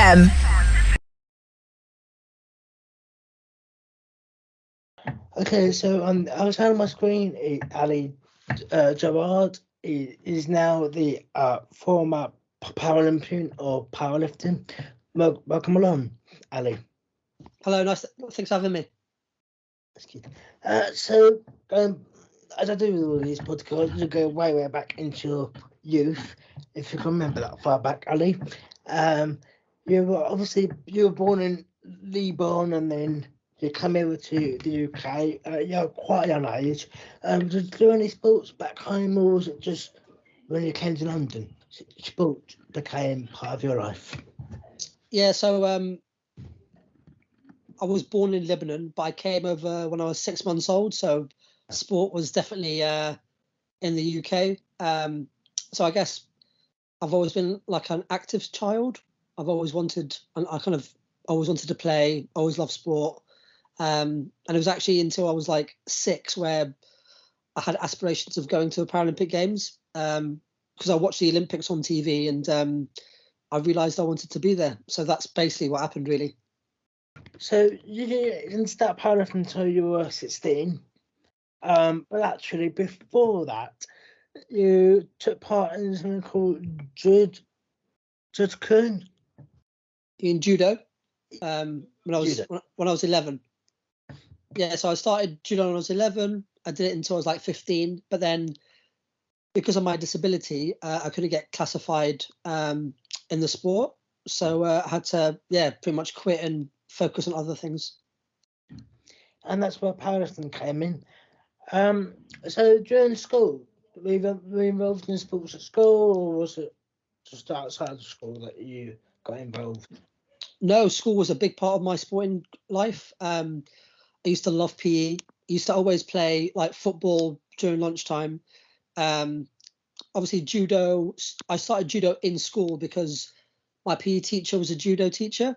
FM. Okay, so outside of my screen, Ali Jawad is now the former Paralympian or powerlifting. Welcome along, Ali. Hello, thanks for having me. That's good. So, as I do with all these podcasts, you go way back into your youth, if you can remember that far back, Ali. You were born in Lebanon and then you come over to the UK. You're quite a young age. Did you do any sports back home, or was it just when you came to London, sport became part of your life? Yeah, so I was born in Lebanon, but I came over when I was 6 months old. So sport was definitely in the UK. So I guess I've always been like an active child. I've always wanted, and I kind of always wanted to play, always loved sport. And it was actually until I was like 6 where I had aspirations of going to the Paralympic Games, because I watched the Olympics on TV and I realised I wanted to be there. So that's basically what happened, really. So you didn't start powerlifting until you were 16, but actually before that, you took part in something called Judkun in judo. When I was 11. Yeah, so I started judo when I was 11. I did it until I was like 15, but then because of my disability, I couldn't get classified in the sport, so I had to pretty much quit and focus on other things. And that's where powerlifting came in. So during school, were you involved in sports at school, or was it just outside of school that you got involved? No, school was a big part of my sporting life. I used to love PE. I used to always play like football during lunchtime. Obviously judo, I started judo in school because my PE teacher was a judo teacher.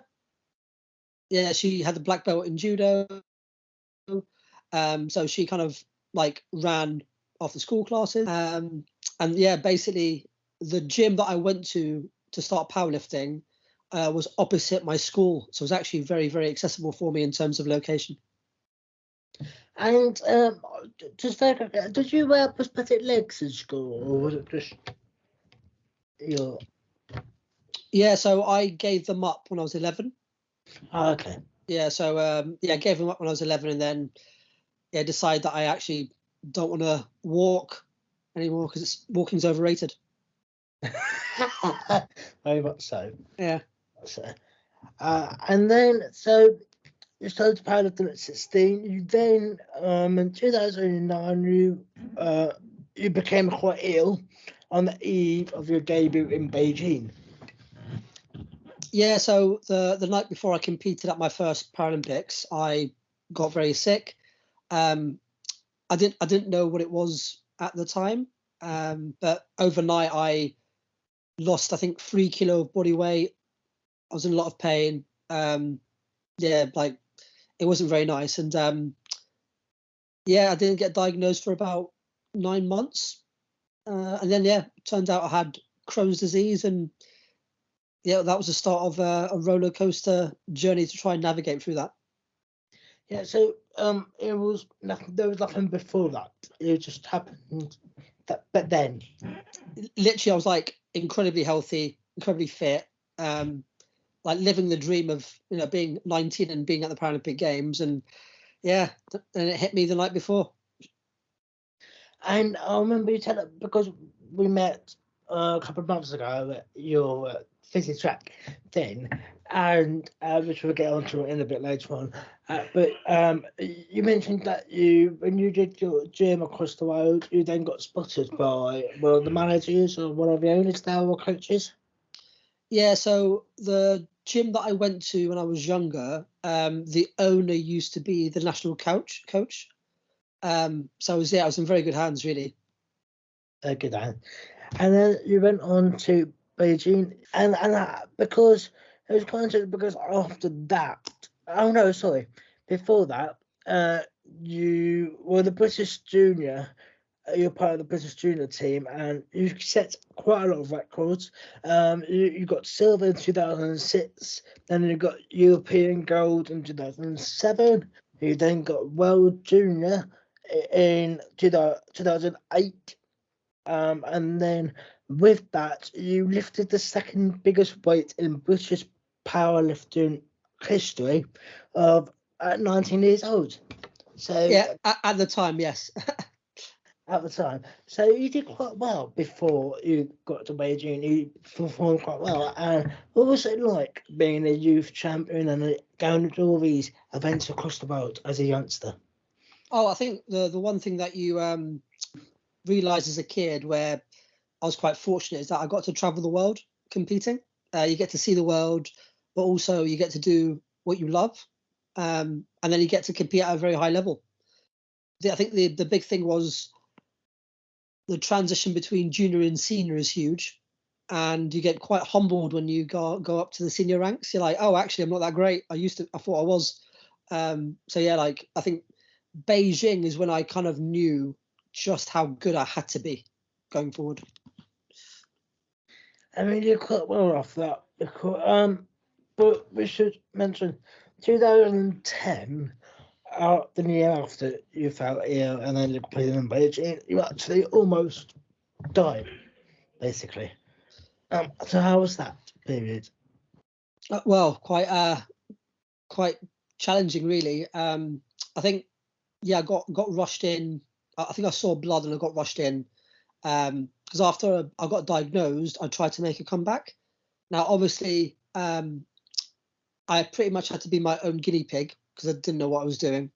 Yeah, she had the black belt in judo. So she kind of like ran after school classes. And yeah, basically the gym that I went to start powerlifting was opposite my school. So it was actually very, very accessible for me in terms of location. And just very quickly, did you wear prosthetic legs in school, or was it just your? Yeah, so I gave them up when I was 11. Oh, okay. Yeah, so I gave them up when I was 11, and then decided that I actually don't want to walk anymore because walking's overrated. Very much so. Yeah. So, and then so you started powerlifting at 16. You then in 2009 you became quite ill on the eve of your debut in Beijing. Yeah, so the night before I competed at my first Paralympics, I got very sick. I didn't know what it was at the time, but overnight I lost, I think, 3 kilo of body weight. I was in a lot of pain. Like it wasn't very nice, and I didn't get diagnosed for about 9 months, and then it turned out I had Crohn's disease, and that was the start of a roller coaster journey to try and navigate through that. Yeah, so it was nothing. There was nothing before that. It just happened. But then, literally, I was like incredibly healthy, incredibly fit, like living the dream of being 19 and being at the Paralympic Games, and and it hit me the night before. And I remember you telling, because we met a couple of months ago at your Physitrack thing, and which we'll get onto in a bit later on. But you mentioned that when you did your gym across the road, you then got spotted by one of the managers or one of the owners there or coaches. Yeah, so the gym that I went to when I was younger, the owner used to be the national coach. So I was in very good hands, really. Good hands. And then you went on to Beijing, and because it was kind of because after that, before that, you were the British junior you're part of the British junior team, and you set quite a lot of records. You got silver in 2006, then you got European gold in 2007. You then got world junior in 2008, and then with that, you lifted the second biggest weight in British powerlifting history of at 19 years old. So Yeah, at the time, yes. at the time, so you did quite well before you got to Beijing. You performed quite well. And what was it like being a youth champion and going to all these events across the world as a youngster? Oh, I think the one thing that you realised as a kid, where I was quite fortunate, is that I got to travel the world competing. You get to see the world, but also you get to do what you love, and then you get to compete at a very high level. I think the big thing was the transition between junior and senior is huge, and you get quite humbled when you go up to the senior ranks. You're like, oh, actually, I'm not that great. I thought I was. So yeah, like I think Beijing is when I kind of knew just how good I had to be going forward. I mean, you're quite well off that. But we should mention 2010. The year after you fell ill and then you competed in Beijing, you actually almost died, basically. So how was that period? Well, quite challenging, really. I think, yeah, I got rushed in. I think I saw blood and I got rushed in. Because after I got diagnosed, I tried to make a comeback. Now, obviously, I pretty much had to be my own guinea pig because I didn't know what I was doing.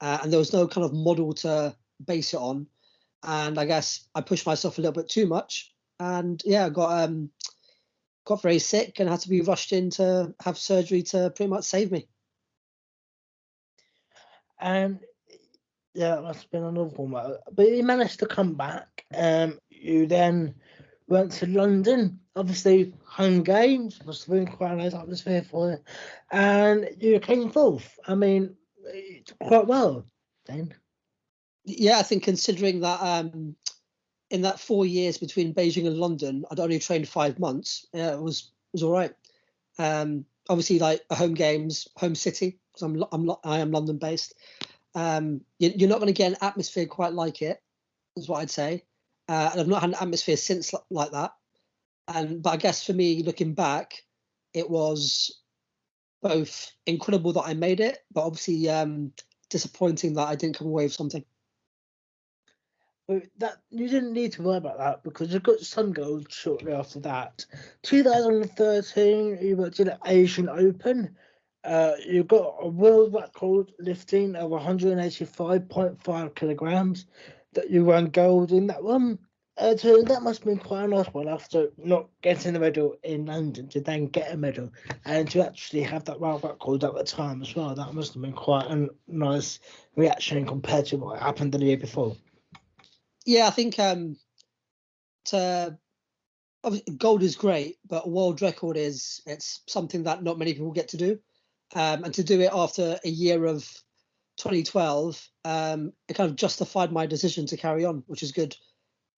And there was no kind of model to base it on. And I guess I pushed myself a little bit too much. And yeah, I got very sick and had to be rushed in to have surgery to pretty much save me. And yeah, that must have been an awful moment. But you managed to come back. You then went to London. Obviously, home games must have been quite a nice atmosphere for you. And you came fourth. I mean, quite well then. Yeah, I think considering that in that 4 years between Beijing and London, I'd only trained 5 months. Yeah, it was all right. Obviously, like home games, home city, because I am London based. You're not going to get an atmosphere quite like it, is what I'd say. And I've not had an atmosphere since like that. But I guess for me, looking back, it was both incredible that I made it, but obviously disappointing that I didn't come away with something. But that you didn't need to worry about that because you got some gold shortly after that. 2013, you went to the Asian Open. You got a world record lifting of 185.5 kilograms. That you won gold in that one. So that must have been quite a nice one after not getting the medal in London to then get a medal and to actually have that world record at the time as well. That must have been quite a nice reaction compared to what happened the year before. Yeah, I think gold is great, but a world record it's something that not many people get to do. And to do it after a year of 2012, it kind of justified my decision to carry on, which is good.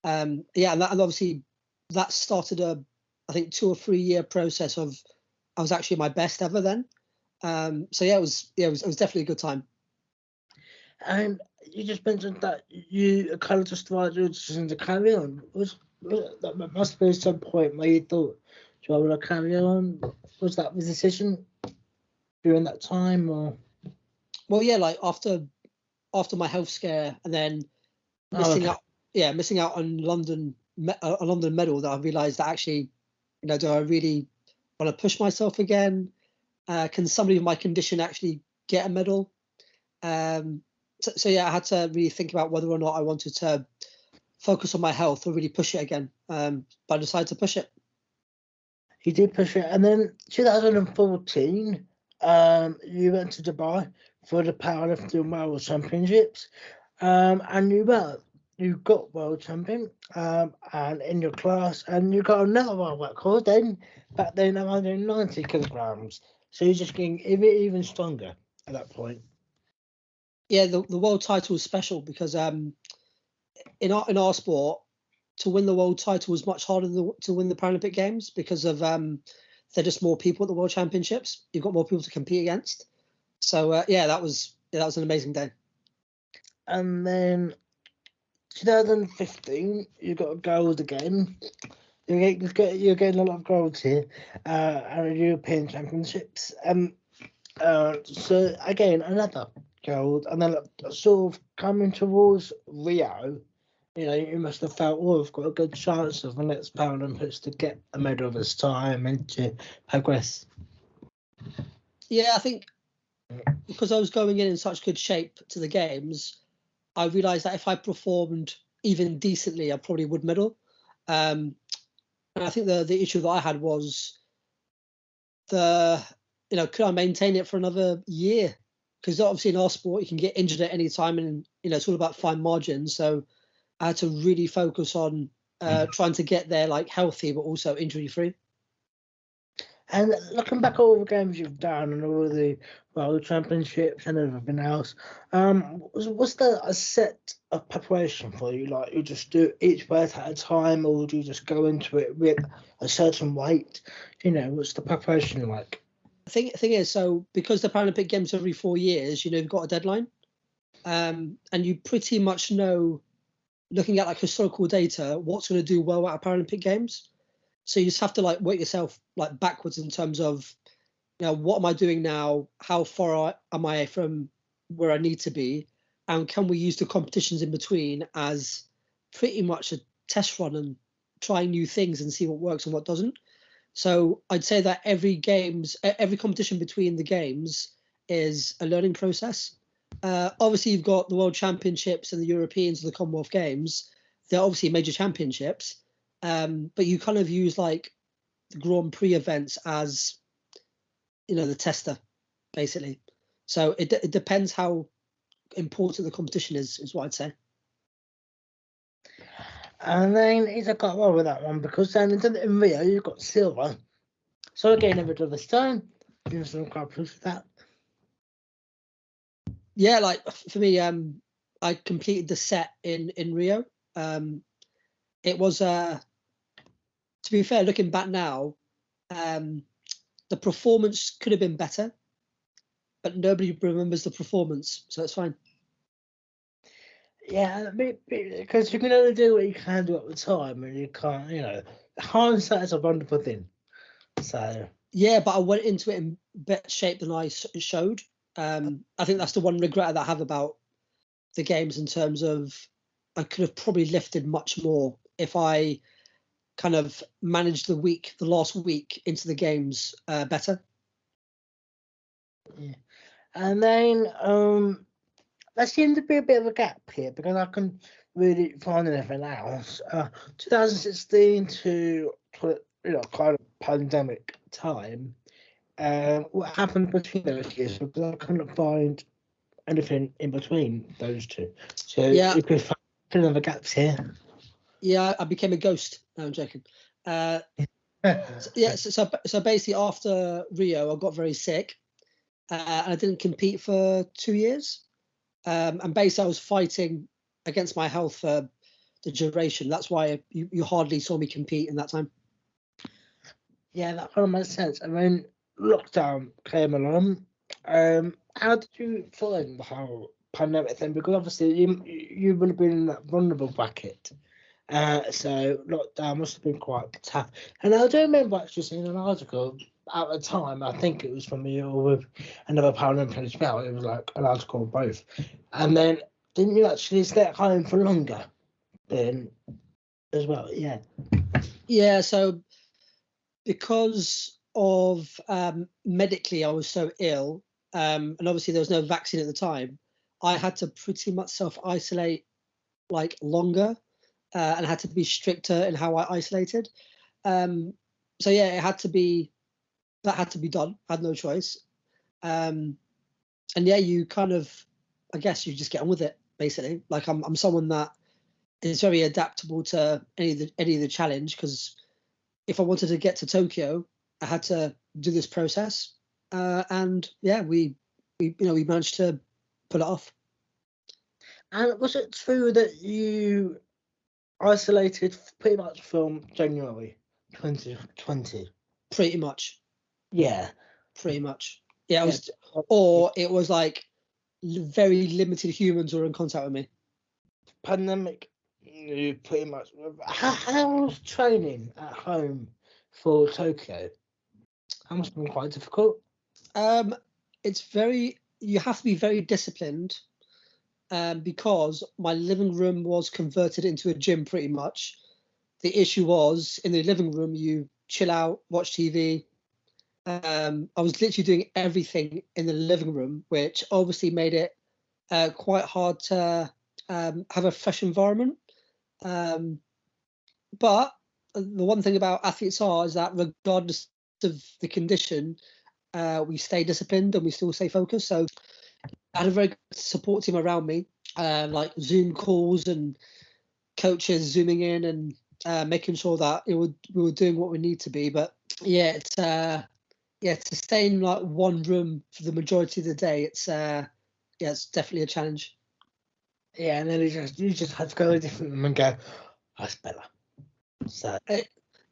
Yeah, and obviously that started I think 2 or 3 year process of I was actually my best ever then. So yeah, it was definitely a good time. And you just mentioned that you kind of justified your decision to carry on. That must be some point where you thought, do I want to carry on? Was that the decision during that time, or? Well, yeah, like after my health scare and then missing out on a London medal, that I realised that actually, do I really want to push myself again? Can somebody with my condition actually get a medal? So yeah, I had to really think about whether or not I wanted to focus on my health or really push it again. But I decided to push it. You did push it, and then 2014, you went to Dubai for the Paralympic World Championships, and you got world champion, and in your class, and you got another world record. Back then, 190 kilograms. So you're just getting even stronger at that point. Yeah, the world title is special because in our sport, to win the world title was much harder to win the Paralympic Games because of there are just more people at the World Championships. You've got more people to compete against. So yeah, that was an amazing day. And then 2015, you got gold again. You're getting a lot of golds here at the European Championships. So again, another gold, and then sort of coming towards Rio. You must have felt, oh, I've got a good chance of the next Paralympics to get a medal this time and to progress. Yeah, I think because I was going in such good shape to the games, I realised that if I performed even decently, I probably would medal. And I think the issue that I had was could I maintain it for another year? Because obviously in our sport, you can get injured at any time, and it's all about fine margins. So I had to really focus on trying to get there like healthy, but also injury free. And looking back at all the games you've done and all the World Championships and everything else, was there a set of preparation for you? Like, you just do each weight at a time, or do you just go into it with a certain weight? What's the preparation like? The thing is, so because the Paralympic Games are every 4 years, you've got a deadline, and you pretty much know, looking at like historical data, what's going to do well at Paralympic Games. So you just have to like work yourself like backwards in terms of, what am I doing now? How far am I from where I need to be? And can we use the competitions in between as pretty much a test run and try new things and see what works and what doesn't? So I'd say that every competition between the games is a learning process. Obviously, you've got the World Championships and the Europeans and the Commonwealth Games. They're obviously major championships. But you kind of use like the Grand Prix events as, the tester, basically. So it depends how important the competition is what I'd say. And then I got well with that one, because then in Rio you got silver. So again, a bit of this time, you're some quite pleased with that. Yeah, like for me, I completed the set in Rio. It was to be fair, looking back now, the performance could have been better, but nobody remembers the performance, so it's fine. Yeah, because you can only do what you can do at the time, and you can't, hindsight is a wonderful thing. So yeah, but I went into it in better shape than I showed. I think that's the one regret that I have about the games, in terms of I could have probably lifted much more if I kind of managed the last week into the games better. Yeah. And then there seemed to be a bit of a gap here, because I can really find anything else. 2016 to kind of pandemic time. What happened between those years? Because I couldn't find anything in between those two. So Yeah, you could fill in the gaps here. Yeah, I became a ghost. No, I'm joking. So basically after Rio, I got very sick, and I didn't compete for 2 years. And basically I was fighting against my health for the duration. That's why you hardly saw me compete in that time. Yeah, that kind of makes sense. And then lockdown came along. How did you find the whole pandemic thing? Because obviously you would have been in that vulnerable bracket. So lockdown must have been quite tough. And I do remember actually seeing an article at the time. I think it was from you or with another Paralympian as well. It was like an article of both. And then didn't you actually stay at home for longer then as well? Yeah. Yeah. So because of medically, I was so ill, and obviously there was no vaccine at the time, I had to pretty much self-isolate like longer, and had to be stricter in how I isolated. So yeah, that had to be done. I had no choice. And yeah, you kind of, I guess you just get on with it, basically. Like I'm someone that is very adaptable to any of the challenge, because if I wanted to get to Tokyo, I had to do this process, and yeah, we managed to pull it off. And was it true that you isolated pretty much from January 2020? Pretty much. Yeah. Pretty much. Yeah, Yeah. it was like very limited humans were in contact with me. Pandemic, you pretty much. How was training at home for Tokyo? That must have been quite difficult. You have to be very disciplined, because my living room was converted into a gym pretty much. The issue was in the living room, you chill out, watch TV. I was literally doing everything in the living room, which obviously made it quite hard to have a fresh environment. But the one thing about athletes is that regardless of the condition, we stay disciplined and we still stay focused. So I had a very good support team around me, like Zoom calls and coaches zooming in and making sure that we were doing what we need to be. But yeah, it's to stay in like one room for the majority of the day, it's definitely a challenge. Yeah, and then you just had to go to a different room and go, that's better. So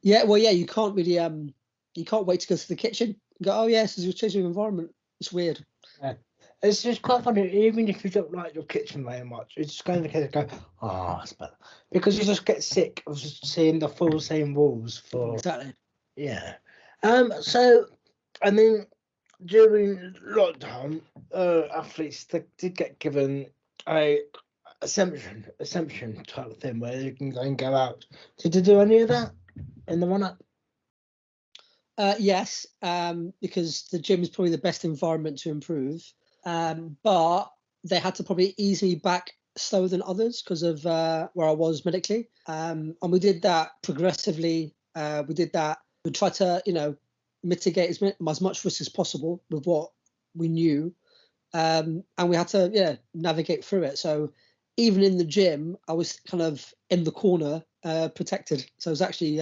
you can't really you can't wait to go to the kitchen and go, oh yes, this is your changing environment. It's weird. Yeah. It's just quite funny, even if you don't like your kitchen very much, it's just going to go, oh, that's better. Because you just get sick of just seeing the full same walls for. Exactly. Yeah. So, I mean, during lockdown, athletes did get given a assumption type of thing where you can go out. Did you do any of that in the run-up? Yes, because the gym is probably the best environment to improve. But they had to probably ease me back slower than others because of where I was medically. And we did that progressively. We tried to, mitigate as much risk as possible with what we knew. And we had to, navigate through it. So even in the gym, I was kind of in the corner, protected. So it was actually,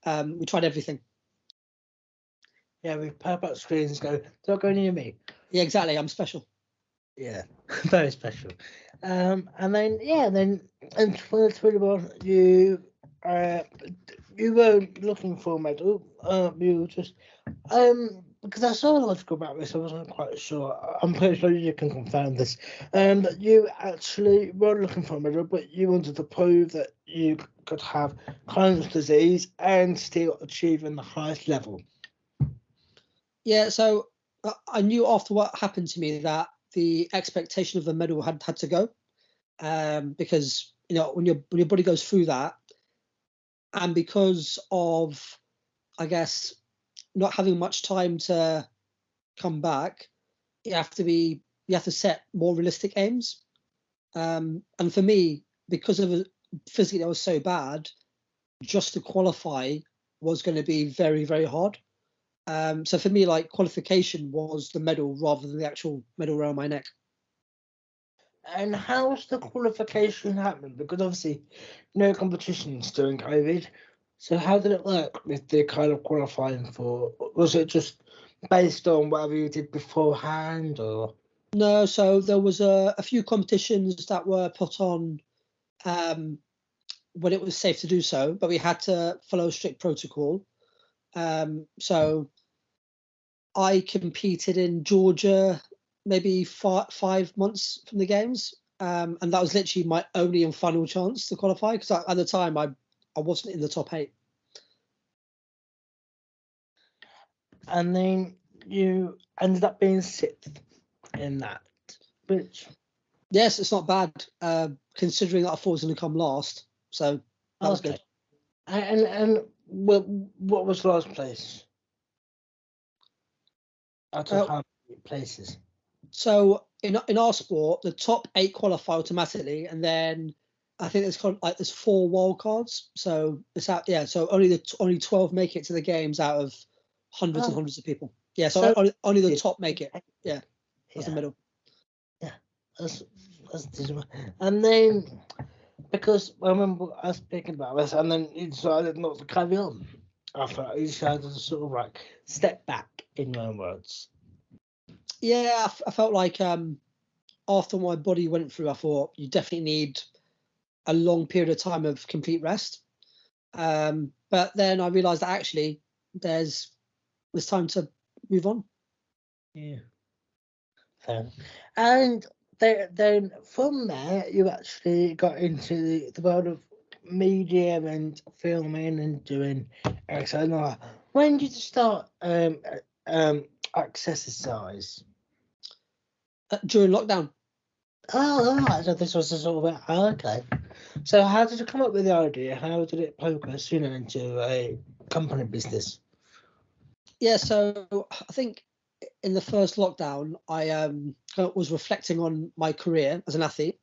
we tried everything. Yeah, we pop up screens and go, don't go near me. Yeah, exactly. I'm special. Yeah, very special. And then in 2021 you were looking for a medal. You were just because I saw an article about this, I wasn't quite sure. I'm pretty sure you can confirm this. That you actually were looking for a medal, but you wanted to prove that you could have Crohn's disease and still achieving the highest level. Yeah, so I knew after what happened to me that the expectation of the medal had to go, because when your body goes through that, and because of, I guess, not having much time to come back, you have to set more realistic aims. And for me, because of physically I was so bad, just to qualify was going to be very, very hard. So for me, like, qualification was the medal rather than the actual medal around my neck. And how's the qualification happen? Because obviously, no competitions during COVID. So how did it work with the kind of qualifying for? Was it just based on whatever you did beforehand, or? No, so there was a few competitions that were put on when it was safe to do so, but we had to follow a strict protocol. So I competed in Georgia maybe 5 months from the games, and that was literally my only and final chance to qualify because at the time I wasn't in the top 8. And then you ended up being 6th in that, which. Yes, it's not bad, considering that I thought I was going to come last. So that was good. And what was last place? Out of how many places? So in our sport, the top 8 qualify automatically, and then I think there's 4 wild cards. So it's out. Yeah. So only 12 make it to the games out of hundreds and hundreds of people. Yeah. So only the top make it. Yeah. That's the middle. Yeah. That's and then because I remember us speaking about this, and then you decided not to carry on. After you decided to sort of like step back, in your own words. Yeah, I felt like after my body went through, I thought you definitely need a long period of time of complete rest. But then I realised that actually there's time to move on. Yeah. Fair. And then from there, you actually got into the world of media and filming and doing exercise. When did you start exercise? During lockdown. Oh, so this was a sort of okay. So how did you come up with the idea? How did it progress, into a company business? Yeah, so I think in the first lockdown, I was reflecting on my career as an athlete,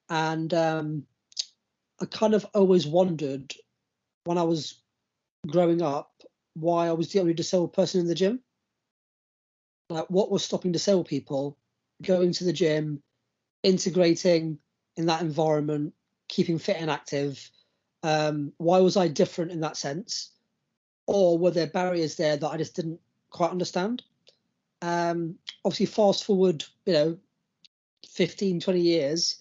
and I kind of always wondered when I was growing up why I was the only disabled person in the gym. Like, what was stopping disabled people going to the gym, integrating in that environment, keeping fit and active? Why was I different in that sense? Or were there barriers there that I just didn't quite understand? Obviously, fast forward, 15, 20 years,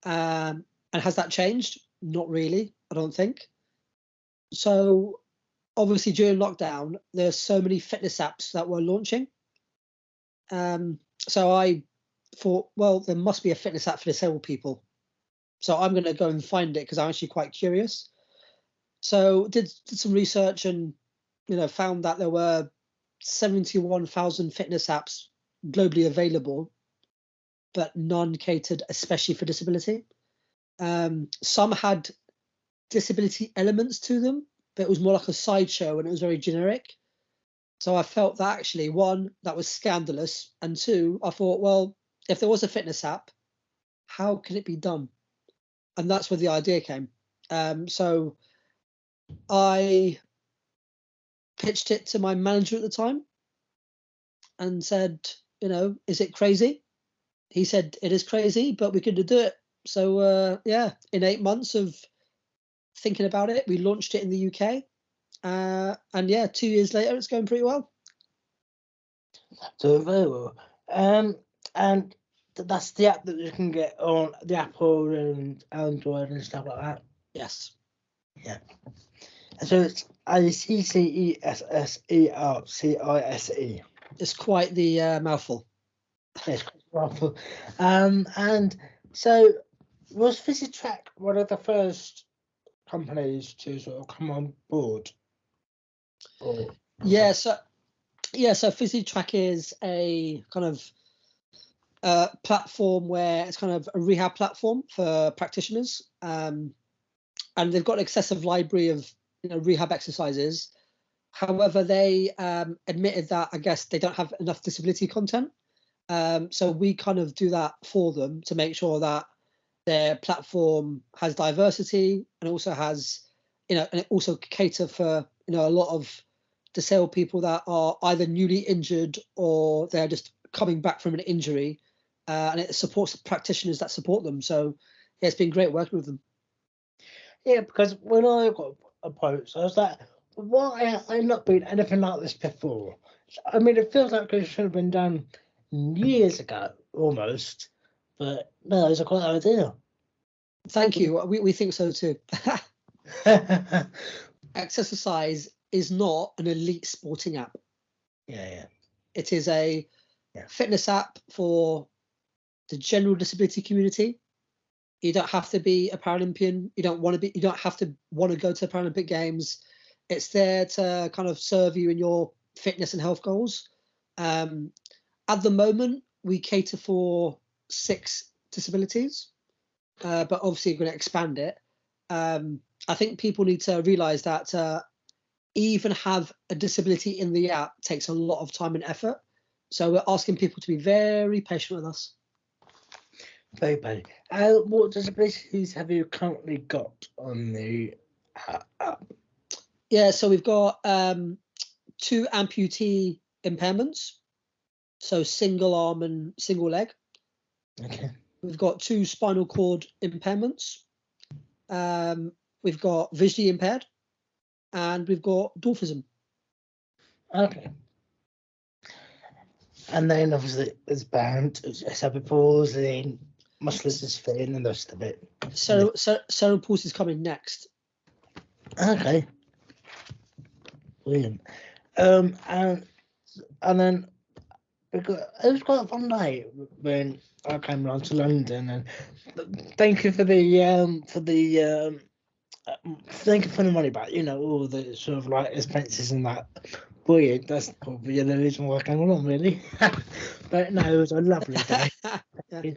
and has that changed? Not really, I don't think. So obviously during lockdown, there's so many fitness apps that were launching. So I thought, well, there must be a fitness app for disabled people. So I'm going to go and find it because I'm actually quite curious. So did some research and, found that there were 71,000 fitness apps globally available, but none catered especially for disability. Some had disability elements to them, but it was more like a sideshow and it was very generic. So I felt that actually, one, that was scandalous, and two, I thought, well, if there was a fitness app, how can it be done? And that's where the idea came. So I pitched it to my manager at the time and said, is it crazy? He said, it is crazy, but we could do it. So in 8 months of thinking about it, we launched it in the UK. And 2 years later, it's going pretty well. So very well. And that's the app that you can get on the Apple and Android and stuff like that. Yes. Yeah. So it's ACCESSERCISE. It's quite the mouthful. It's quite powerful. And so was Physitrack one of the first companies to sort of come on board? So Physitrack is a kind of platform where it's kind of a rehab platform for practitioners, and they've got an excessive library of rehab exercises. However, they admitted that I guess they don't have enough disability content, so we kind of do that for them to make sure that their platform has diversity and also has and it also cater for a lot of disabled people that are either newly injured or they're just coming back from an injury, and it supports the practitioners that support them. So it's been great working with them. Yeah, because when I got approached, I was like, why have I not been anything like this before? I mean, it feels like it should have been done years ago, almost. But no, it's a great idea. Thank you. We think so too. Exercise is not an elite sporting app. Yeah. It is a fitness app for the general disability community. You don't have to be a Paralympian. You don't have to want to go to the Paralympic Games. It's there to kind of serve you in your fitness and health goals. At the moment, we cater for 6 disabilities, but obviously we're going to expand it. I think people need to realize that even have a disability in the app takes a lot of time and effort. So we're asking people to be very patient with us. Very bad. What disabilities have you currently got on the app? Yeah, so we've got 2 amputee impairments, so single arm and single leg. Okay. We've got 2 spinal cord impairments. We've got visually impaired, and we've got dwarfism. Okay. And then obviously it's band, it's cerebral palsy, muscular dystrophy, and the rest of it. So cerebral palsy is coming next. Okay. Brilliant. And then it was quite a fun night when I came round to London, and thank you for the thank you for the money back. You know, all the sort of like expenses and that. Brilliant. That's probably the reason why I came along, really. But no, it was a lovely day. Yeah.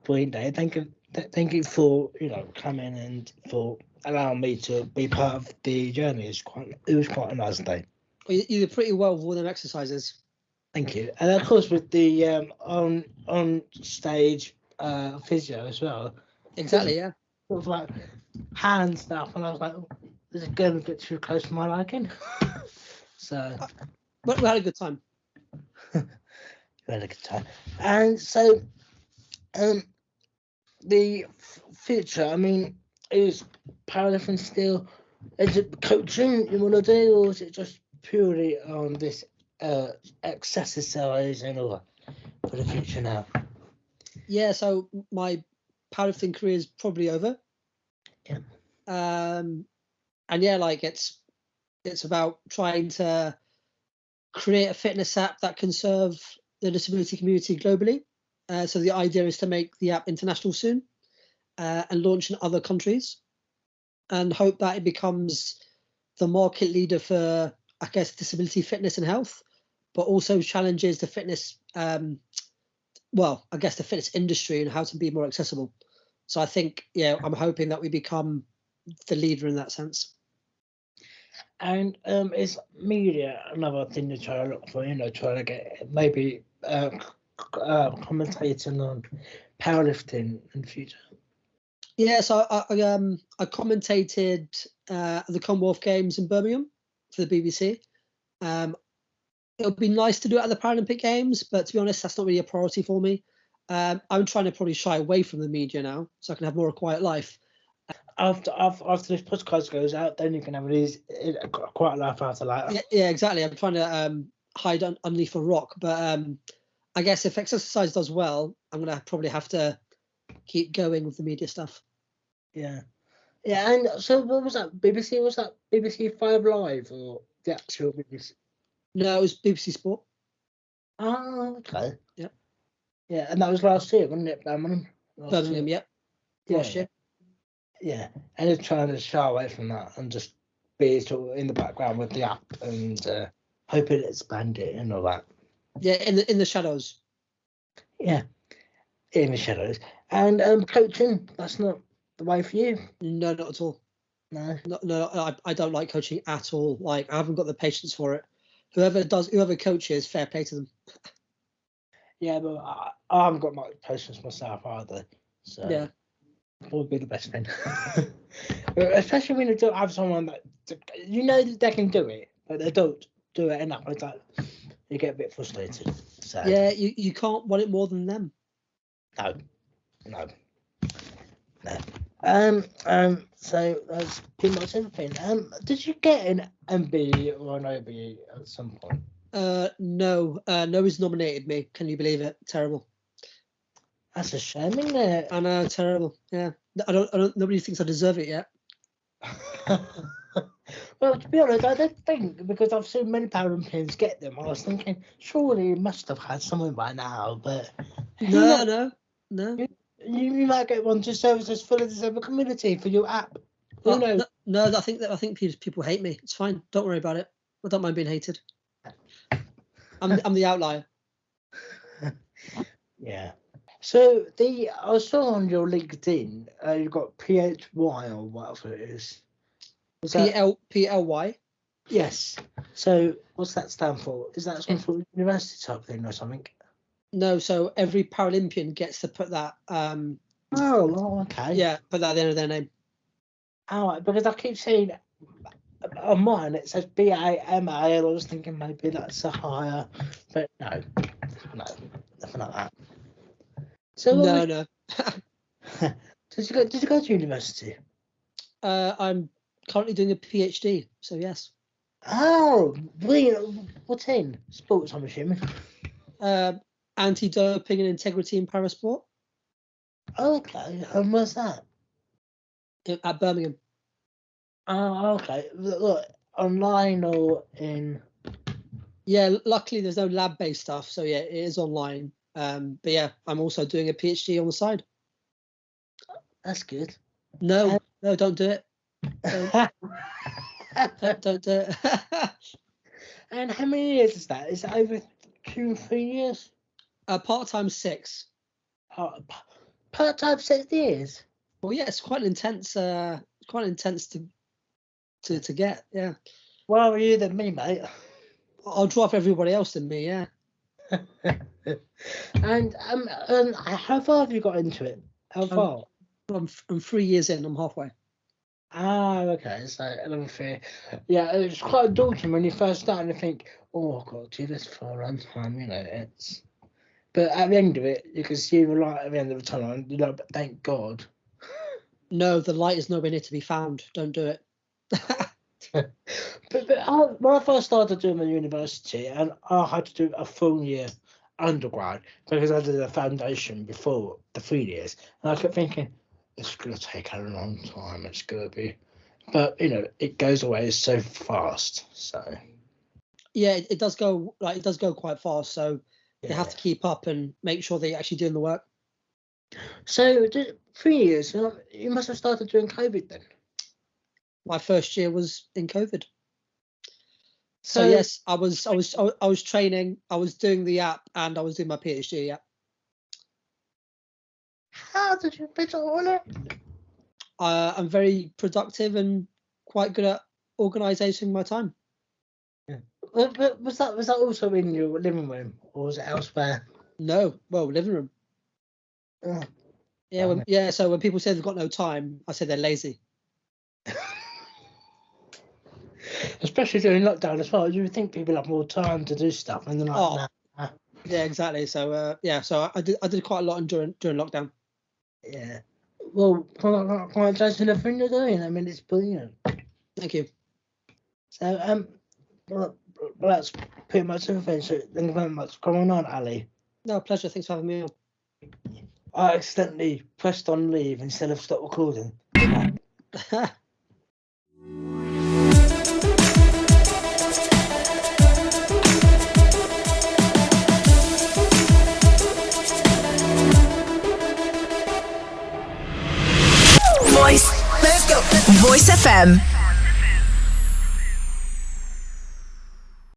Brilliant day. Thank you for coming and for allowing me to be part of the journey. It was quite a nice day. Well, you did pretty well with all them exercises. Thank you. And of course with the on stage physio as well. Exactly, yeah. Sort of like hand stuff, and I was like, oh, this is going a bit too close to my liking. So But we had a good time. we had a good time. And so the future, I mean, is powerlifting still, is it coaching you want to do, or is it just purely on this exercise and all that for the future now? Yeah, so my powerlifting career is probably over. Yeah. And yeah, like it's about trying to create a fitness app that can serve the disability community globally. So the idea is to make the app international soon, and launch in other countries, and hope that it becomes the market leader for, I guess, disability fitness and health, but also challenges the fitness, the fitness industry and how to be more accessible. So I think, I'm hoping that we become the leader in that sense. And is media another thing to try to look for? Try to get maybe commentating on powerlifting in the future. Yeah, so I commentated the Commonwealth Games in Birmingham for the BBC. It would be nice to do it at the Paralympic Games, but to be honest, that's not really a priority for me. I'm trying to probably shy away from the media now, so I can have more a quiet life. After this podcast goes out, then you can have a quiet life after that. Yeah, exactly. I'm trying to hide underneath a rock, but I guess if exercise does well, I'm gonna probably have to keep going with the media stuff. Yeah. And so what was that? BBC? Was that BBC 5 Live or the actual BBC? No, it was BBC Sport. Oh, okay. Yep. Yeah, and that was last year, wasn't it, Birmingham? Yep. Last year. Yeah, and just trying to shy away from that and just be sort of in the background with the app and hoping to expand it and all that. Yeah, in the shadows. Yeah, in the shadows. And coaching, that's not the way for you? No, not at all. No, I don't like coaching at all. Like, I haven't got the patience for it. Whoever coaches, fair play to them. Yeah, but I haven't got much patience myself either. So yeah, would be the best thing. Especially when you don't have someone that that they can do it, but they don't do it enough. It's like you get a bit frustrated. So yeah, you can't want it more than them. No. So that's pretty much everything. Did you get an MBE or an OBE at some point? No. Nobody's nominated me. Can you believe it? Terrible. That's a shame, isn't it? I know, terrible. Yeah. I don't. Nobody thinks I deserve it yet. Well, to be honest, I don't think, because I've seen many Paralympians get them. I was thinking, surely you must have had someone by now, but no. You might get one to services for the disabled community for your app. Who knows? No, I think people hate me. It's fine. Don't worry about it. I don't mind being hated. I'm the outlier. Yeah. So I saw on your LinkedIn, you've got PHY or whatever it is. PLY. Yes. So what's that stand for? Is that some sort of university type thing or something? No. So every Paralympian gets to put that. Oh, okay. Yeah, put that at the end of their name. Oh, because I keep seeing on mine it says BAMA, and I was thinking maybe that's a higher, but no, nothing like that. So no. Did you go to university? I'm currently doing a PhD, so yes. Oh, brilliant. What's in? Sports, I'm assuming. Anti-doping and integrity in parasport. Okay, and where's that? At Birmingham. Oh, okay. Look, online or in... Yeah, luckily there's no lab-based stuff, so yeah, it is online. But yeah, I'm also doing a PhD on the side. That's good. No, don't do it. Don't do it. And how many years is that? Is it over 2 or 3 years? Part-time 6. Part-time 6 years? Well, yeah, it's quite intense. Quite intense to get. Yeah. Well, are you than me, mate? I'll drop everybody else than me. Yeah. And how far have you got into it? How far? I'm 3 years in. I'm halfway. Ah, okay. So another 3. Yeah, it's quite daunting when you first start and you think, oh, I've got to do this for a long time. You know, it's. But at the end of it, you can see the light at the end of the tunnel, and you know, but thank God. No, the light is nowhere near to be found. Don't do it. but when I first started doing my university, and I had to do a full year undergrad because I did a foundation before the 3 years, and I kept thinking, it's going to take a long time. It's going to be, but you know, it goes away so fast. So yeah, it does go quite fast. So yeah. You have to keep up and make sure that you're actually doing the work. So 3 years, you must have started during COVID then. My first year was in COVID. So yes, I was training, I was doing the app, and I was doing my PhD. Yeah. How did you fit all it? I'm very productive and quite good at organising my time. Yeah. But was that also in your living room, or was it elsewhere? No, well, living room. Oh, yeah. So when people say they've got no time, I say they're lazy. Especially during lockdown as well. You would think people have more time to do stuff, and they're like, nah. Yeah, exactly. So so I did quite a lot during lockdown. Yeah. Well, congratulations on everything you're doing. I mean, it's brilliant. Thank you. So well, that's pretty much everything. So thank you very much for coming on, Ali. No, pleasure. Thanks for having me on. I accidentally pressed on leave instead of stop recording. Voice. Let's go. Voice FM.